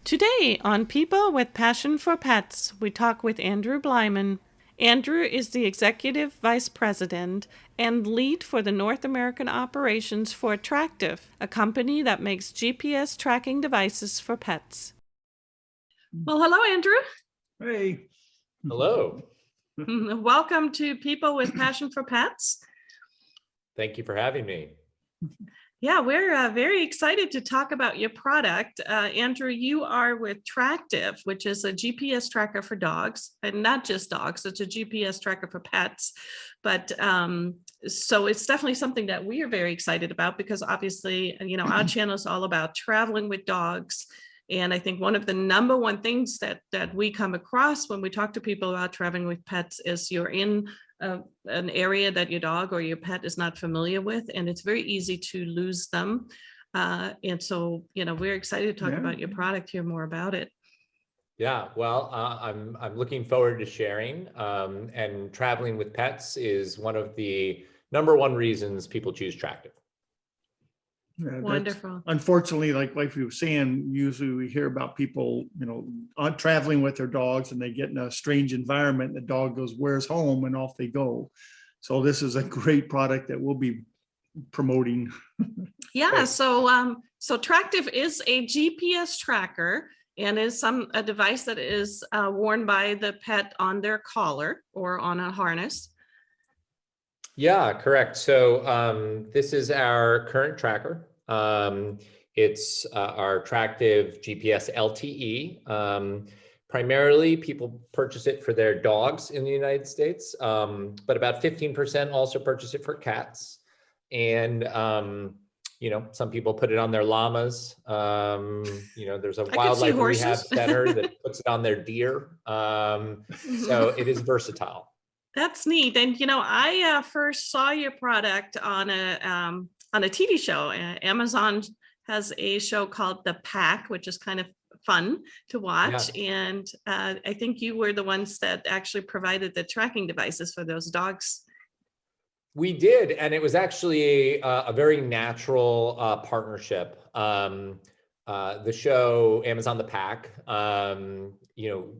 Today on People with Passion for Pets, we talk with Andrew Blyman. Andrew is the Executive Vice President and lead for the North American operations for Tractive, a company that makes GPS tracking devices for pets. Well, hello, Andrew. Hey. Hello. Welcome to People with Passion for Pets. Thank you for having me. Yeah, we're very excited to talk about your product. Andrew, you are with Tractive, which is a GPS tracker for dogs, and not just dogs, it's a GPS tracker for pets. But so it's definitely something that we are very excited about because obviously, our channel is all about traveling with dogs. And I think one of the number one things that we come across when we talk to people about traveling with pets is you're in an area that your dog or your pet is not familiar with, and it's very easy to lose them. And so, we're excited to talk about your product, hear more about it. Yeah, well, I'm looking forward to sharing. And traveling with pets is one of the number one reasons people choose Tractive. Yeah, wonderful. Unfortunately, like you were saying, usually we hear about people, traveling with their dogs and they get in a strange environment. The dog goes, "Where's home?" and off they go. So this is a great product that we'll be promoting. Yeah, so Tractive is a GPS tracker and is a device that is worn by the pet on their collar or on a harness. Yeah, correct. So this is our current tracker. It's our Tractive GPS LTE. Primarily, people purchase it for their dogs in the United States, but about 15% also purchase it for cats. And some people put it on their llamas. There's a wildlife rehab center that puts it on their deer. So it is versatile. That's neat. And, I first saw your product on a TV show. Amazon has a show called The Pack, which is kind of fun to watch. Yeah. And I think you were the ones that actually provided the tracking devices for those dogs. We did. And it was actually a very natural partnership. The show Amazon The Pack,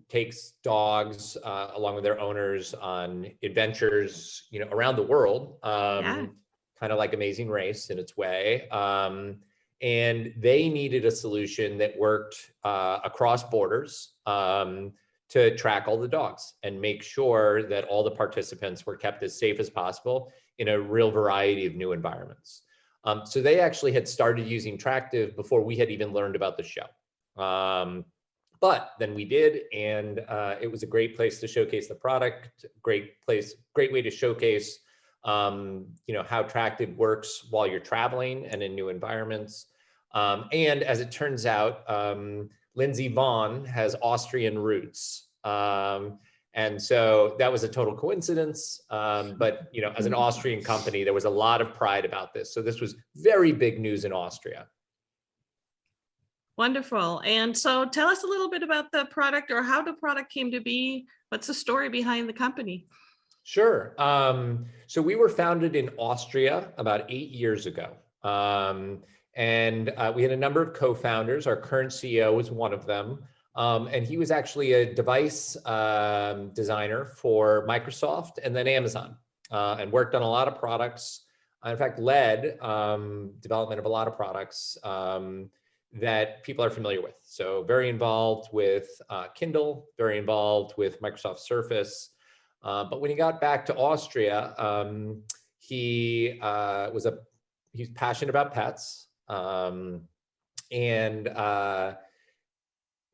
takes dogs along with their owners on adventures, around the world, kind of like Amazing Race in its way. And they needed a solution that worked across borders to track all the dogs and make sure that all the participants were kept as safe as possible in a real variety of new environments. So they actually had started using Tractive before we had even learned about the show. But then we did, and it was a great place to showcase the product, great way to showcase, how Tractive works while you're traveling and in new environments. And as it turns out, Lindsey Vonn has Austrian roots. And so that was a total coincidence. But, as an Austrian company, there was a lot of pride about this. So this was very big news in Austria. Wonderful. And so tell us a little bit about the product or how the product came to be. What's the story behind the company? Sure. So we were founded in Austria about 8 years ago. And we had a number of co-founders. Our current CEO was one of them. And he was actually a device designer for Microsoft and then Amazon, and worked on a lot of products. In fact, led development of a lot of products that people are familiar with. So very involved with Kindle, very involved with Microsoft Surface. But when he got back to Austria, he's passionate about pets, and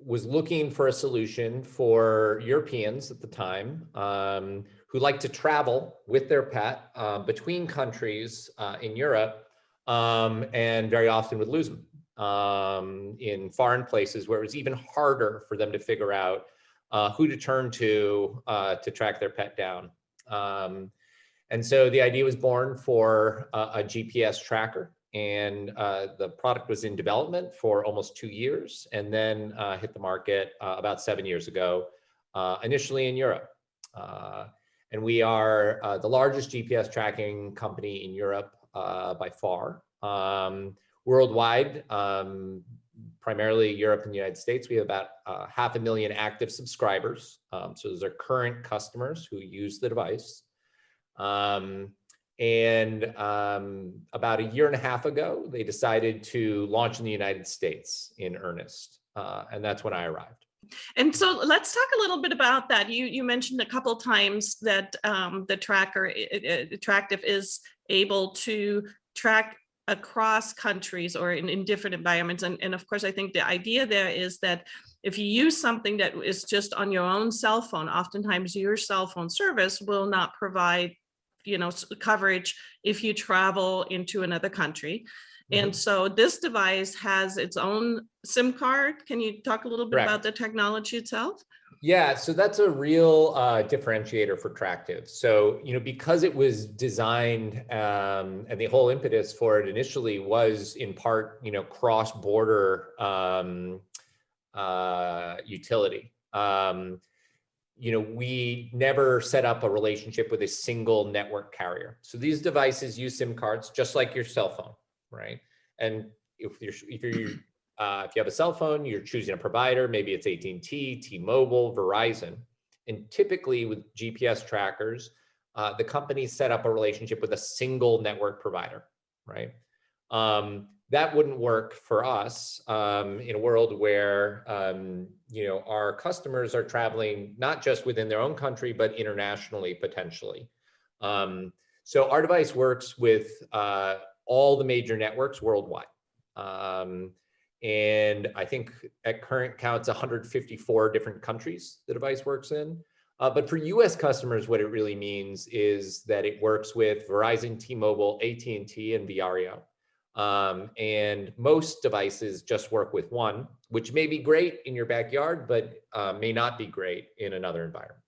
was looking for a solution for Europeans at the time who like to travel with their pet between countries in Europe, and very often would lose them in foreign places where it was even harder for them to figure out who to turn to track their pet down. And so the idea was born for a GPS tracker. And the product was in development for almost 2 years and then hit the market about 7 years ago, initially in Europe. And we are the largest GPS tracking company in Europe by far. Worldwide, primarily Europe and the United States. We have about 500,000 active subscribers. So those are current customers who use the device. About a year and a half ago, they decided to launch in the United States in earnest. And that's when I arrived. And so let's talk a little bit about that. You mentioned a couple times that the tracker, Tractive, is able to track across countries or in different environments. And of course, I think the idea there is that if you use something that is just on your own cell phone, oftentimes your cell phone service will not provide, coverage if you travel into another country. And so this device has its own SIM card. Can you talk a little bit about the technology itself? Yeah, so that's a real differentiator for Tractive. So, because it was designed and the whole impetus for it initially was in part, cross-border utility. We never set up a relationship with a single network carrier. So these devices use SIM cards just like your cell phone, right? And if you have a cell phone, you're choosing a provider, maybe it's AT&T, T-Mobile, Verizon. And typically with GPS trackers, the companies set up a relationship with a single network provider, right? That wouldn't work for us in a world where, our customers are traveling not just within their own country, but internationally, potentially. So our device works with all the major networks worldwide. And I think at current counts, 154 different countries the device works in. But for US customers, what it really means is that it works with Verizon, T-Mobile, AT&T, and Viario. And most devices just work with one, which may be great in your backyard, but may not be great in another environment.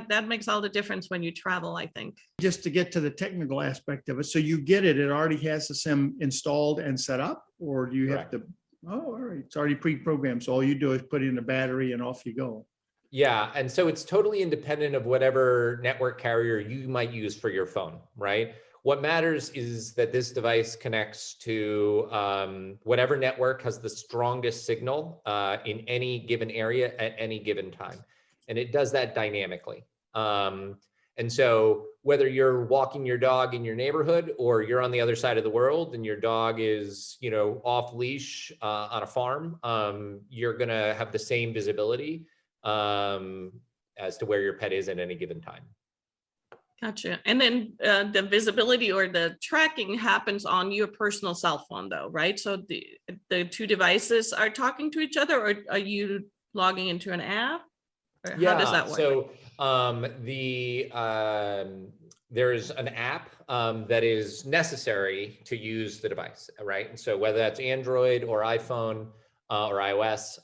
That makes all the difference when you travel, I think. Just to get to the technical aspect of it, so you get it already has the SIM installed and set up, or do you have to? Oh, all right, it's already pre-programmed, so all you do is put in a battery and off you go. Yeah, and so it's totally independent of whatever network carrier you might use for your phone, right? What matters is that this device connects to whatever network has the strongest signal in any given area at any given time. And it does that dynamically. And so whether you're walking your dog in your neighborhood or you're on the other side of the world and your dog is, off leash on a farm, you're gonna have the same visibility as to where your pet is at any given time. Gotcha. And then the visibility or the tracking happens on your personal cell phone though, right? So the two devices are talking to each other, or are you logging into an app? Or how does that work? So there's an app that is necessary to use the device, right? And so whether that's Android or iPhone or iOS,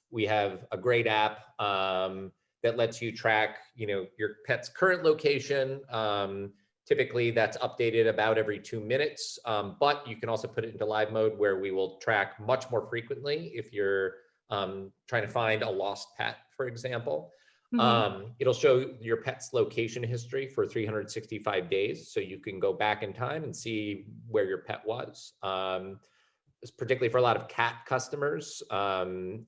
we have a great app that lets you track, your pet's current location. Typically that's updated about every 2 minutes, but you can also put it into live mode where we will track much more frequently if you're trying to find a lost pet, for example. It'll show your pet's location history for 365 days. So you can go back in time and see where your pet was. Particularly for a lot of cat customers,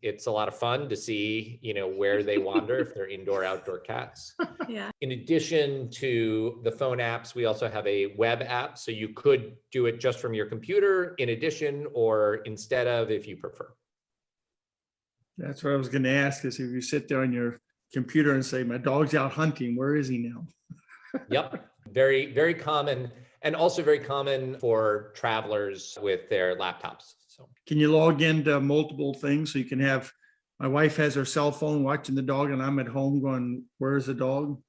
it's a lot of fun to see, where they wander if they're indoor, outdoor cats. Yeah. In addition to the phone apps, we also have a web app. So you could do it just from your computer in addition or instead of, if you prefer. That's what I was going to ask, is if you sit there on your computer and say, my dog's out hunting, where is he now? Yep. Very, very common, and also very common for travelers with their laptops. So can you log into multiple things? So you can have, my wife has her cell phone watching the dog and I'm at home going, where's the dog?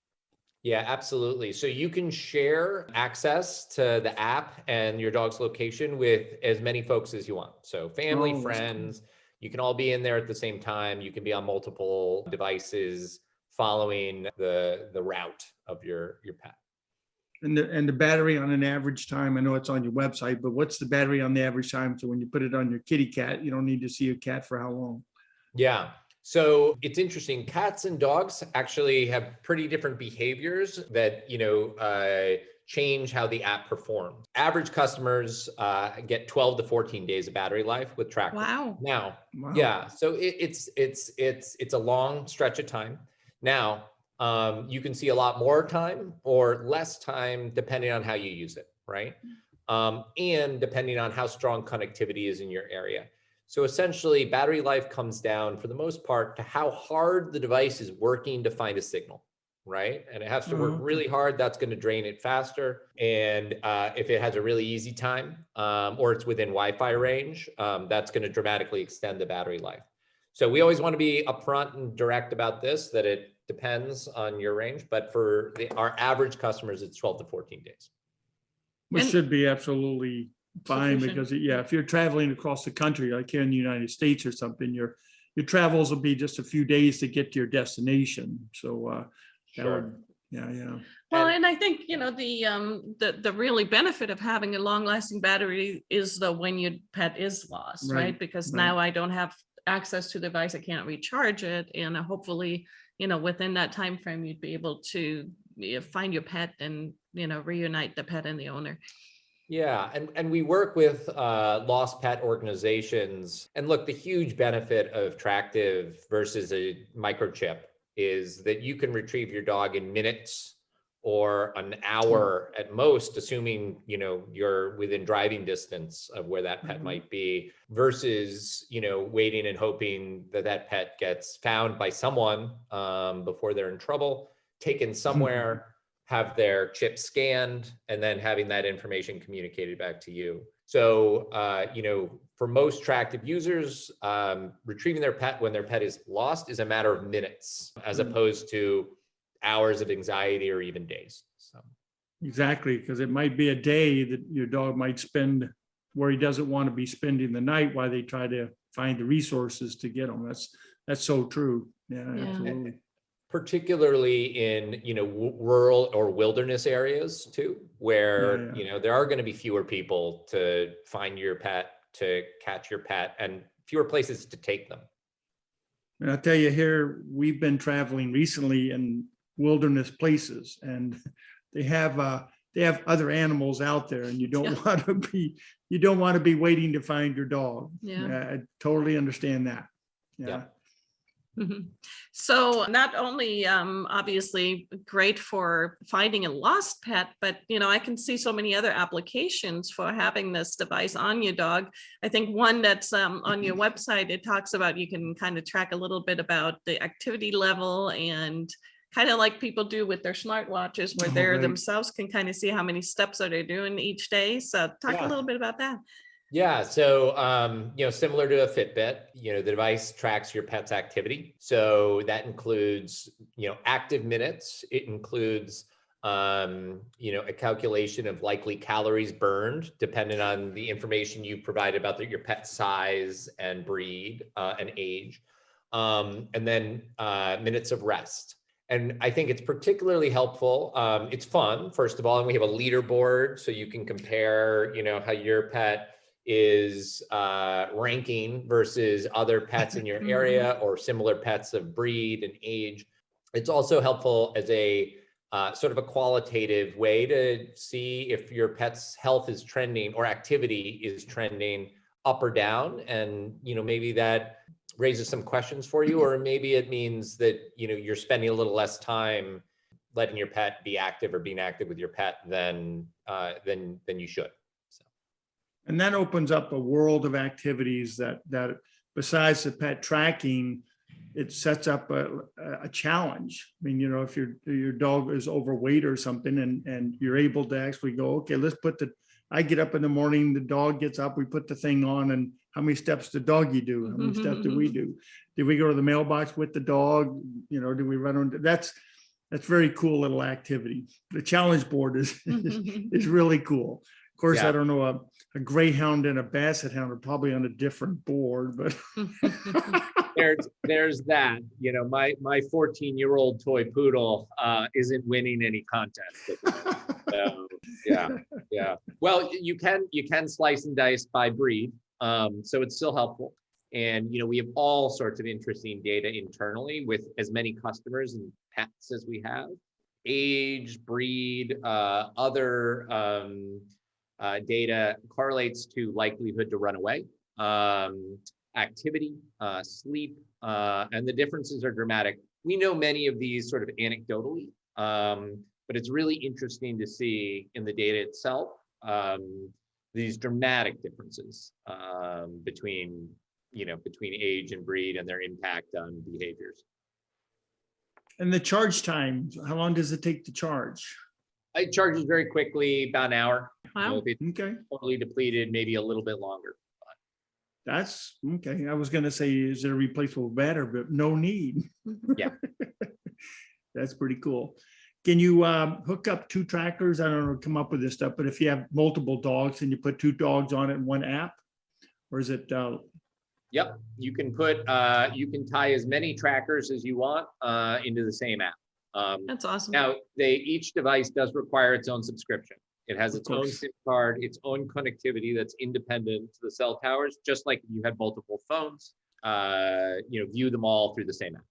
Yeah, absolutely. So you can share access to the app and your dog's location with as many folks as you want. So family, friends, you can all be in there at the same time. You can be on multiple devices following the route of your pet. And the battery on an average time, I know it's on your website, but what's the battery on the average time? So when you put it on your kitty cat, you don't need to see your cat for how long? Yeah. So it's interesting. Cats and dogs actually have pretty different behaviors that, change how the app performs. Average customers get 12 to 14 days of battery life with Tractive. Wow. Now, Wow. yeah, so it's a long stretch of time. Now, you can see a lot more time or less time depending on how you use it, right? And depending on how strong connectivity is in your area. So essentially, battery life comes down for the most part to how hard the device is working to find a signal, right? And it has to work really hard. That's going to drain it faster. And if it has a really easy time or it's within Wi-Fi range, that's going to dramatically extend the battery life. So we always want to be upfront and direct about this, that it depends on your range. But for our average customers, it's 12 to 14 days. Which And- should be absolutely fine Sufficient. because, yeah, if you're traveling across the country, like here in the United States or something, your travels will be just a few days to get to your destination. So that would, yeah. Well, and I think, the really benefit of having a long lasting battery is when your pet is lost, right? Because now I don't have access to the device, I can't recharge it. And hopefully, within that time frame, you'd be able to find your pet and, reunite the pet and the owner. Yeah, and we work with lost pet organizations. And look, the huge benefit of Tractive versus a microchip is that you can retrieve your dog in minutes or an hour at most, assuming you're within driving distance of where that pet might be, versus waiting and hoping that pet gets found by someone before they're in trouble, taken somewhere. Have their chip scanned, and then having that information communicated back to you. So, for most Tractive users, retrieving their pet when their pet is lost is a matter of minutes, as opposed to hours of anxiety or even days. So, Exactly, because it might be a day that your dog might spend where he doesn't want to be spending the night while they try to find the resources to get him. That's so true. Yeah. Absolutely. Particularly in rural or wilderness areas too, where there are going to be fewer people to find your pet, to catch your pet, and fewer places to take them. And I'll tell you, here we've been traveling recently in wilderness places, and they have other animals out there, and you don't want to be waiting to find your dog. I totally understand that. Yeah. So not only obviously great for finding a lost pet, but I can see so many other applications for having this device on your dog. I think one that's on your website, it talks about you can kind of track a little bit about the activity level, and kind of like people do with their smartwatches, where they themselves can kind of see how many steps are they doing each day. So talk a little bit about that. Yeah, so similar to a Fitbit, the device tracks your pet's activity. So that includes active minutes. It includes a calculation of likely calories burned, depending on the information you provide about your pet's size and breed and age, and then minutes of rest. And I think it's particularly helpful. It's fun, first of all, and we have a leaderboard, so you can compare, how your pet is ranking versus other pets in your area or similar pets of breed and age. It's also helpful as a sort of a qualitative way to see if your pet's health is trending or activity is trending up or down. And, maybe that raises some questions for you, or maybe it means that, you're spending a little less time letting your pet be active or being active with your pet than you should. And that opens up a world of activities that besides the pet tracking, it sets up a challenge. I mean, if your dog is overweight or something, and you're able to actually go, okay, I get up in the morning, the dog gets up, we put the thing on, and how many steps did doggy do? How many steps did we do? Did we go to the mailbox with the dog? Did we run on? That's very cool little activity. The challenge board is really cool. Of course, I don't know, a greyhound and a basset hound are probably on a different board, but there's that. My 14-year-old toy poodle isn't winning any contest. So, yeah. Well, you can slice and dice by breed, so it's still helpful. And we have all sorts of interesting data internally with as many customers and pets as we have. age, breed, other data correlates to likelihood to run away, activity, sleep, and the differences are dramatic. We know many of these sort of anecdotally, but it's really interesting to see in the data itself these dramatic differences between age and breed and their impact on behaviors. And the charge time, how long does it take to charge? It charges very quickly, about an hour. Wow. If it's Okay, totally depleted, maybe a little bit longer. that's okay. I was going to say, is there a replaceable battery, but no need. Yeah. That's pretty cool. Can you hook up two trackers? I don't know, come up with this stuff, but if you have multiple dogs and you put two dogs on it in one app, or is it? Yep, you can tie as many trackers as you want into the same app. That's awesome. Now, each device does require its own subscription. It has its own course. SIM card, its own connectivity that's independent to the cell towers, just like if you had multiple phones. View them all through the same app.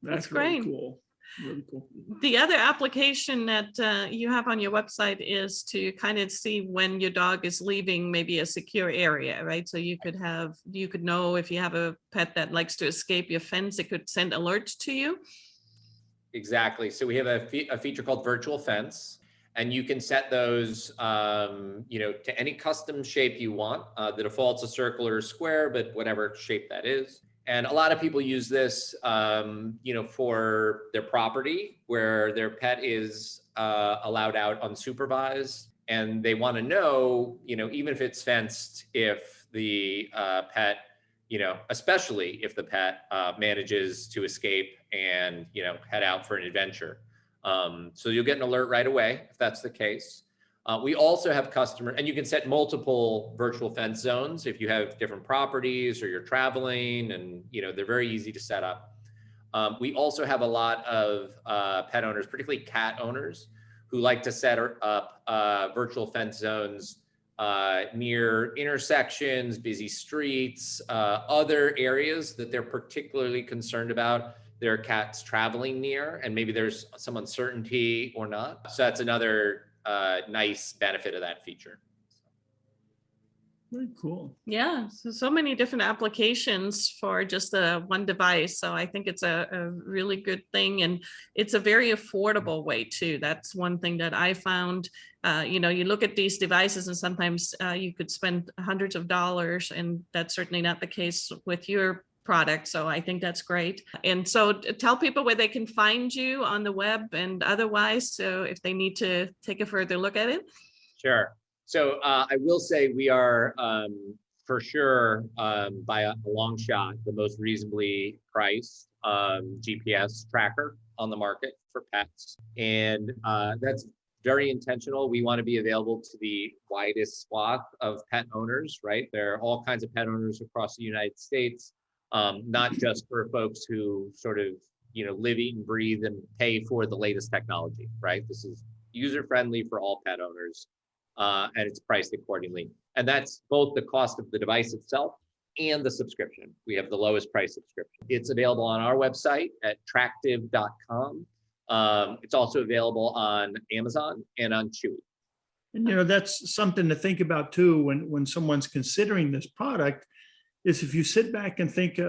That's great. really cool. Really cool. The other application that you have on your website is to kind of see when your dog is leaving maybe a secure area, right? So you could know if you have a pet that likes to escape your fence, it could send alerts to you. Exactly. So we have a feature called Virtual Fence, and you can set those, to any custom shape you want. The default's a circle or a square, but whatever shape that is. And a lot of people use this, for their property where their pet is allowed out unsupervised, and they want to know, even if it's fenced, if the pet, especially if the pet manages to escape and head out for an adventure. So you'll get an alert right away if that's the case. We also have and you can set multiple virtual fence zones if you have different properties or you're traveling, and they're very easy to set up. We also have a lot of pet owners, particularly cat owners, who like to set up virtual fence zones near intersections, busy streets, other areas that they're particularly concerned about their cats traveling near, and maybe there's some uncertainty or not. So that's another nice benefit of that feature. Very cool. Yeah, so many different applications for just one device. So I think it's a really good thing, and it's a very affordable way too. That's one thing that I found. You look at these devices, and sometimes you could spend hundreds of dollars, and that's certainly not the case with your product. So I think that's great. And so tell people where they can find you on the web and otherwise, so if they need to take a further look at it. Sure. So I will say we are for sure by a long shot the most reasonably priced GPS tracker on the market for pets, and that's very intentional. We want to be available to the widest swath of pet owners, right? There are all kinds of pet owners across the United States. Not just for folks who sort of, live, eat, and breathe and pay for the latest technology, right? This is user-friendly for all pet owners, and it's priced accordingly. And that's both the cost of the device itself and the subscription. We have the lowest price subscription. It's available on our website at Tractive.com. It's also available on Amazon and on Chewy. And, that's something to think about too, when someone's considering this product, is if you sit back and think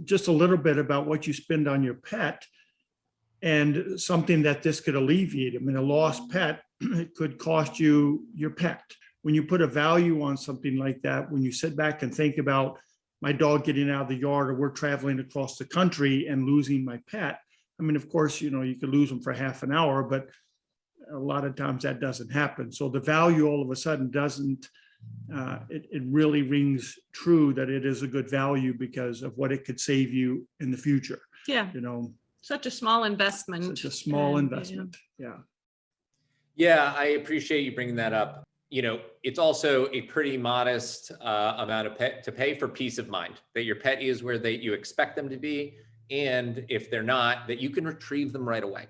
just a little bit about what you spend on your pet and something that this could alleviate. I mean, a lost pet, it could cost you your pet. When you put a value on something like that, when you sit back and think about my dog getting out of the yard, or we're traveling across the country and losing my pet. I mean, of course, you could lose them for half an hour, but a lot of times that doesn't happen. So the value all of a sudden doesn't, it really rings true that it is a good value because of what it could save you in the future. Yeah. Such a small investment. Such a small investment. Yeah. Yeah, I appreciate you bringing that up. It's also a pretty modest amount to pay for peace of mind that your pet is where you expect them to be. And if they're not, that you can retrieve them right away.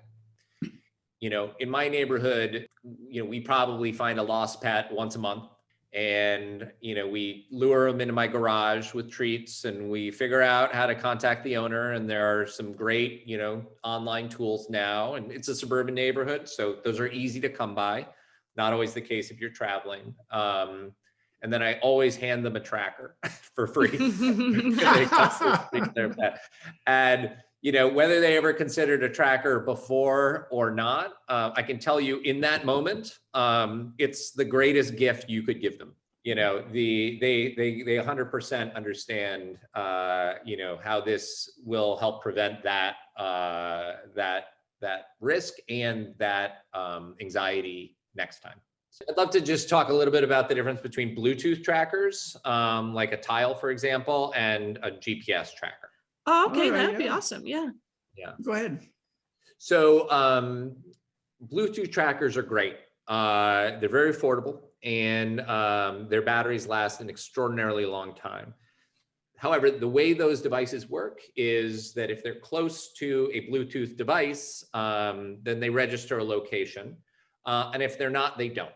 In my neighborhood, we probably find a lost pet once a month. And, we lure them into my garage with treats, and we figure out how to contact the owner. And there are some great, online tools now, and it's a suburban neighborhood, so those are easy to come by. Not always the case if you're traveling. And then I always hand them a tracker for free. They custom their pet. And, whether they ever considered a tracker before or not, I can tell you in that moment, it's the greatest gift you could give them. They 100% understand, how this will help prevent that risk and that anxiety next time. I'd love to just talk a little bit about the difference between Bluetooth trackers, like a Tile, for example, and a GPS tracker. Oh, okay, All right, that'd be yeah. awesome. Yeah. Go ahead. So Bluetooth trackers are great. They're very affordable, and their batteries last an extraordinarily long time. However, the way those devices work is that if they're close to a Bluetooth device, then they register a location. And if they're not, they don't,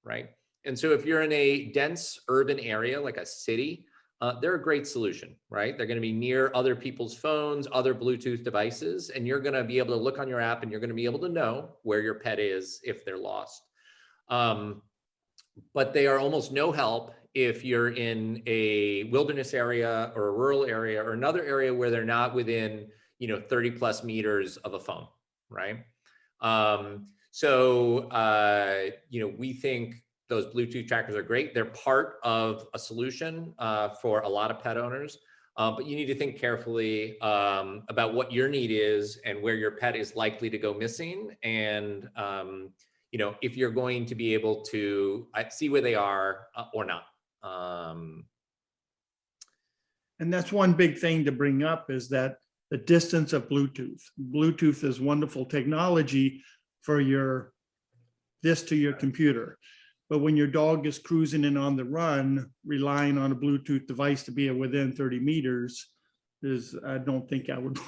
right? And so if you're in a dense urban area, like a city, they're a great solution, right? They're going to be near other people's phones, other Bluetooth devices, and you're going to be able to look on your app, and you're going to be able to know where your pet is if they're lost. But they are almost no help if you're in a wilderness area or a rural area or another area where they're not within, 30 plus meters of a phone, right? So we think those Bluetooth trackers are great. They're part of a solution for a lot of pet owners, but you need to think carefully about what your need is and where your pet is likely to go missing. And, if you're going to be able to see where they are or not. And that's one big thing to bring up, is that the distance of Bluetooth. Bluetooth is wonderful technology for this to your computer. But when your dog is cruising in on the run, relying on a Bluetooth device to be within 30 meters, I don't think I would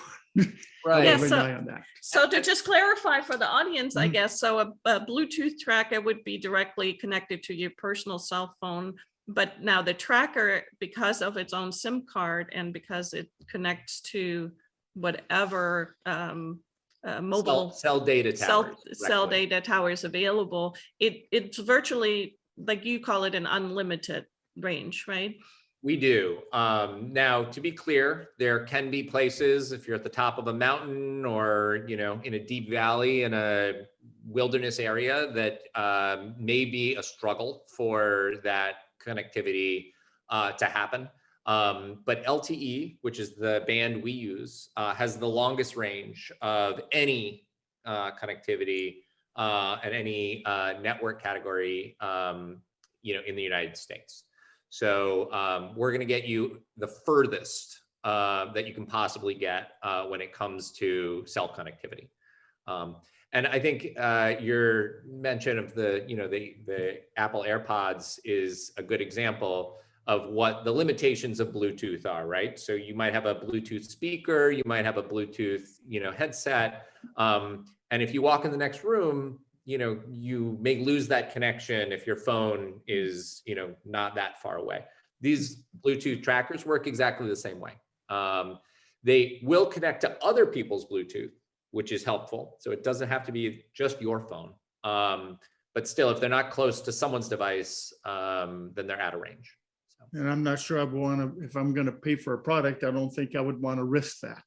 Right. rely on that. So to just clarify for the audience, I guess, so a Bluetooth tracker would be directly connected to your personal cell phone. But now the tracker, because of its own SIM card and because it connects to whatever mobile cell data towers, cell data towers available, it's virtually, like you call it, an unlimited range, right? We do. Now, to be clear, there can be places, if you're at the top of a mountain or, in a deep valley in a wilderness area, that may be a struggle for that connectivity to happen. But LTE, which is the band we use, has the longest range of any connectivity and any network category, in the United States. So we're going to get you the furthest that you can possibly get when it comes to cell connectivity. And I think your mention of the Apple AirPods is a good example of what the limitations of Bluetooth are, right? So you might have a Bluetooth speaker, you might have a Bluetooth, headset, and if you walk in the next room, you may lose that connection if your phone is, not that far away. These Bluetooth trackers work exactly the same way. They will connect to other people's Bluetooth, which is helpful. So it doesn't have to be just your phone. But still, if they're not close to someone's device, then they're out of range. So. And I'm not sure I want to, if I'm going to pay for a product, I don't think I would want to risk that.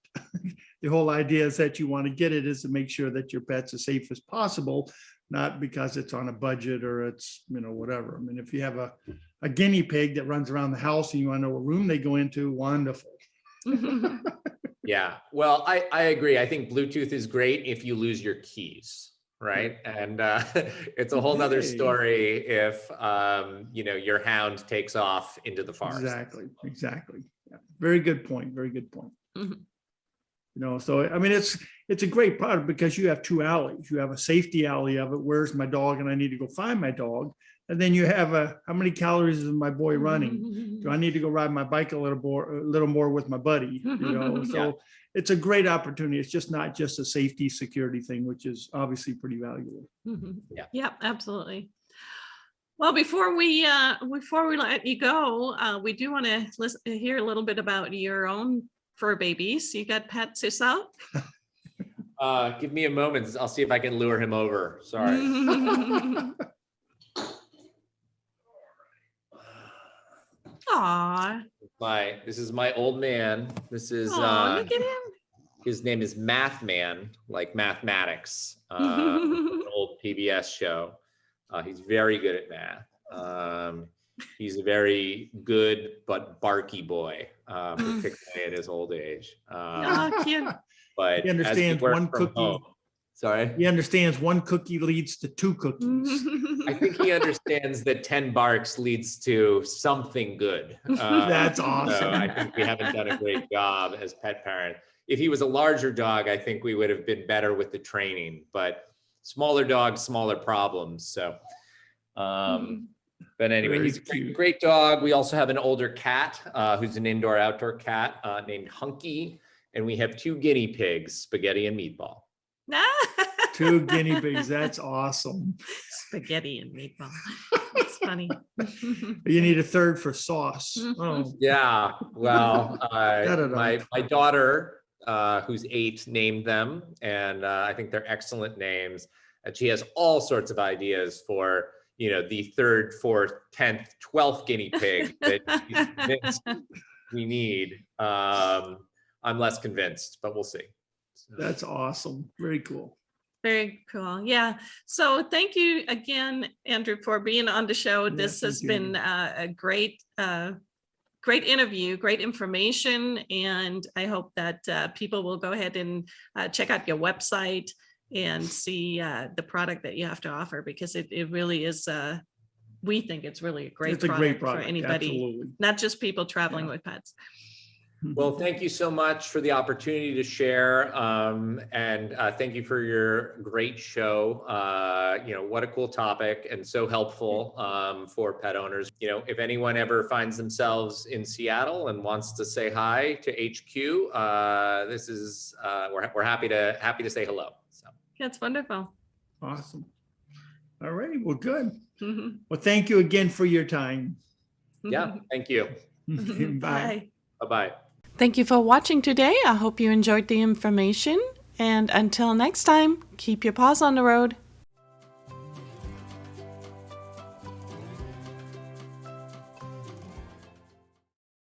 The whole idea is that you want to get it is to make sure that your pet's as safe as possible, not because it's on a budget or it's, whatever. I mean, if you have a guinea pig that runs around the house and you want to know what room they go into, wonderful. Yeah, well, I agree. I think Bluetooth is great if you lose your keys, right? And it's a whole nother story if, your hound takes off into the forest. Exactly. Yeah. Very good point. Mm-hmm. So, I mean, it's a great product because you have two alleys. You have a safety alley of it. Where's my dog? And I need to go find my dog. And then you have how many calories is my boy running? Do I need to go ride my bike a little more with my buddy? So it's a great opportunity. It's just not just a safety security thing, which is obviously pretty valuable. Yeah, absolutely. Well, before we let you go, we do want to hear a little bit about your own fur babies. You got pets yourself? Give me a moment. I'll see if I can lure him over. Sorry. Aw. This is my old man. This is Aw, look at him. his name is Math Man, like mathematics, an old PBS show. He's very good at math. He's a very good but barky boy, particularly at his old age. Oh, cute. But He understands one cookie. Sorry. He understands one cookie leads to two cookies. I think he understands that 10 barks leads to something good. That's So awesome. I think we haven't done a great job as pet parents. If he was a larger dog, I think we would have been better with the training, but smaller dogs, smaller problems. So, but anyway, he's a great dog. We also have an older cat who's an indoor-outdoor cat named Hunky. And we have 2 guinea pigs, Spaghetti and Meatball. 2 guinea pigs. That's awesome. Spaghetti and meatball. That's funny. You need a third for sauce. Oh, Yeah, well, it my daughter, who's 8, named them, and I think they're excellent names. And she has all sorts of ideas for, the 3rd, 4th, 10th, 12th guinea pig that she's convinced we need. I'm less convinced, but we'll see. So. that's awesome. Very cool. Very cool. Yeah. So thank you again, Andrew, for being on the show. Yeah, This has thank been a great interview, great information. And I hope that people will go ahead and check out your website and see the product that you have to offer, because it really is, we think it's really a great product for anybody, Absolutely. not just people traveling with pets. Well, thank you so much for the opportunity to share, and thank you for your great show. What a cool topic and so helpful for pet owners. If anyone ever finds themselves in Seattle and wants to say hi to HQ, this is we're happy to say hello. So That's wonderful. Awesome. All righty. Well, good. Mhm. Well, thank you again for your time. yeah, thank you. Bye. Bye-bye. Thank you for watching today. I hope you enjoyed the information. And until next time, keep your paws on the road.